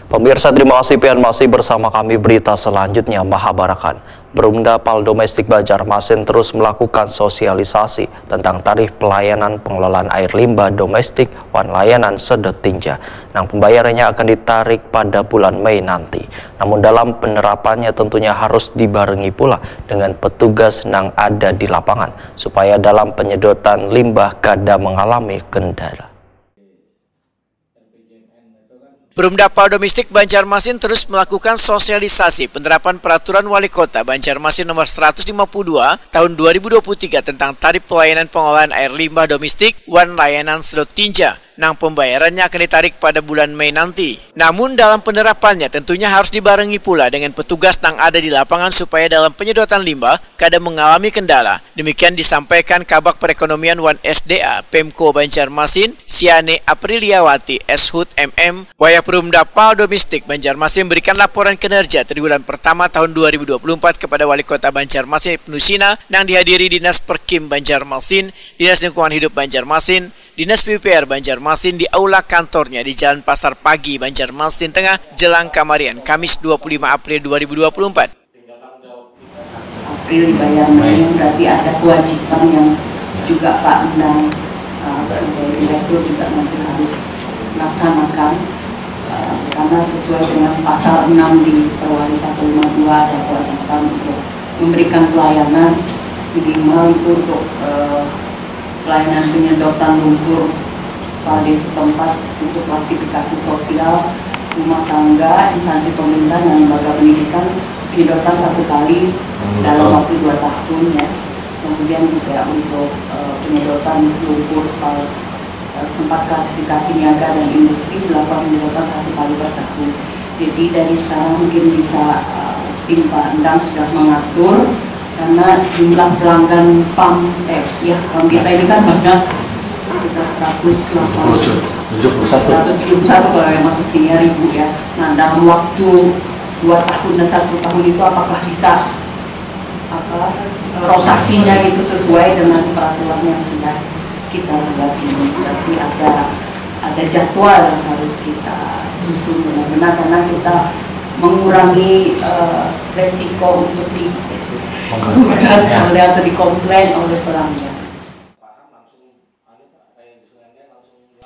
Pemirsa, terima kasih pian masih bersama kami. Berita selanjutnya, Mahabarakan. Perumda Pal Domestik Banjarmasin terus melakukan sosialisasi tentang tarif pelayanan pengelolaan air limbah domestik wan layanan Sedot Tinja. Yang pembayarannya akan ditarik pada bulan Mei nanti. Namun dalam penerapannya tentunya harus dibarengi pula dengan petugas yang ada di lapangan supaya dalam penyedotan limbah kada mengalami kendala. Perumda Pal Domestik Banjarmasin terus melakukan sosialisasi penerapan Peraturan Wali Kota Banjarmasin Nomor 152 Tahun 2023 tentang tarif pelayanan pengelolaan air limbah domestik wan layanan Sedot Tinja. Nang pembayarannya akan ditarik pada bulan Mei nanti. Namun dalam penerapannya tentunya harus dibarengi pula dengan petugas yang ada di lapangan supaya dalam penyedotan limbah kada mengalami kendala. Demikian disampaikan Kabak Perekonomian Wan SDA Pemko Banjarmasin Siane Apriliawati Shut MM Waya Perumda Pal Domestik Banjarmasin berikan laporan kinerja triwulan pertama tahun 2024 kepada Wali Kota Banjarmasin Ibnu Sina yang dihadiri Dinas Perkim Banjarmasin, Dinas Lingkungan Hidup Banjarmasin, Dinas PUPR Banjarmasin di aula kantornya di Jalan Pasar Pagi Banjarmasin Tengah, Jelang Kamarian, Kamis 25 April 2024. April dibayar Mei, berarti ada kewajiban yang juga Pak Endang Direktur juga nanti harus laksanakan karena sesuai dengan pasal 6 di Perwali 152 ada kewajiban untuk memberikan pelayanan minimal itu untuk pelayanan penyedotan lumpur spalde setempat untuk klasifikasi sosial, rumah tangga, instansi pemerintah dan lembaga pendidikan penyedotan 1 kali dalam waktu 2 tahun ya. Kemudian juga untuk penyedotan lumpur spalde setempat klasifikasi niaga dan industri dilakukan penyedotan 1 kali per tahun. Jadi dari sekarang mungkin bisa tim Pak Endang sudah mengatur karena jumlah pelanggan PAM kita ini kan banyak sekitar 171 kalau yang masuk sini ribu ya. Nah dalam waktu 2 tahun dan 1 tahun itu apakah bisa rotasinya itu sesuai dengan peraturan yang sudah kita buat ini. Berarti ada jadwal yang harus kita susun benar-benar karena kita mengurangi resiko untuk atau dikomplain oleh pelanggan.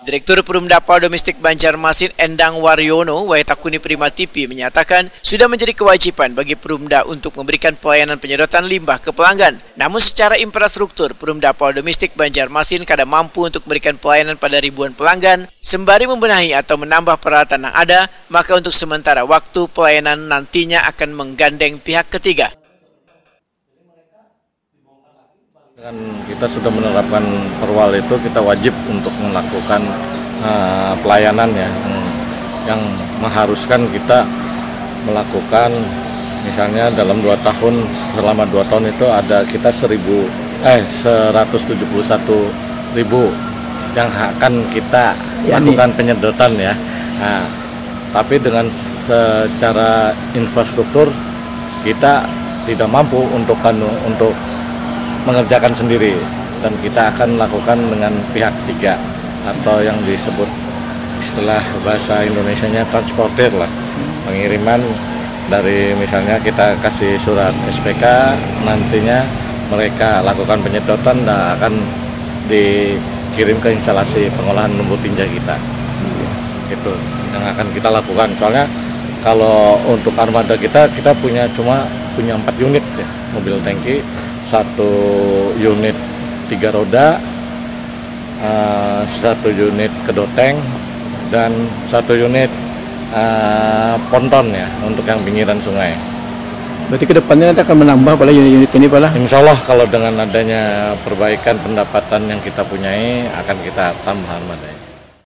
Direktur Perumda Pal Domestik Banjarmasin Endang Waryono Waitakuni Prima TV menyatakan sudah menjadi kewajiban bagi Perumda untuk memberikan pelayanan penyedotan limbah ke pelanggan. Namun secara infrastruktur Perumda Pal Domestik Banjarmasin kada mampu untuk memberikan pelayanan pada ribuan pelanggan. Sembari membenahi atau menambah peralatan yang ada, maka untuk sementara waktu pelayanan nantinya akan menggandeng pihak ketiga. Dengan kita sudah menerapkan perwal itu, kita wajib untuk melakukan pelayanan ya, yang mengharuskan kita melakukan misalnya dalam 2 tahun, selama 2 tahun itu ada kita 171.000 yang akan kita lakukan penyedotan ya. Nah, tapi dengan secara infrastruktur kita tidak mampu untuk mengerjakan sendiri, dan kita akan lakukan dengan pihak ketiga atau yang disebut istilah bahasa Indonesianya transporter lah. Pengiriman dari misalnya kita kasih surat SPK, nantinya mereka lakukan penyedotan dan akan dikirim ke instalasi pengolahan lumpur tinja kita. Itu yang akan kita lakukan. Soalnya kalau untuk armada kita punya 4 unit ya, mobil tangki, 1 unit 3 roda, 1 unit kedoteng, dan 1 unit ponton ya untuk yang pinggiran sungai. Berarti kedepannya nanti akan menambah pada unit-unit ini Pak? Insya Allah kalau dengan adanya perbaikan pendapatan yang kita punyai akan kita tambah armadanya.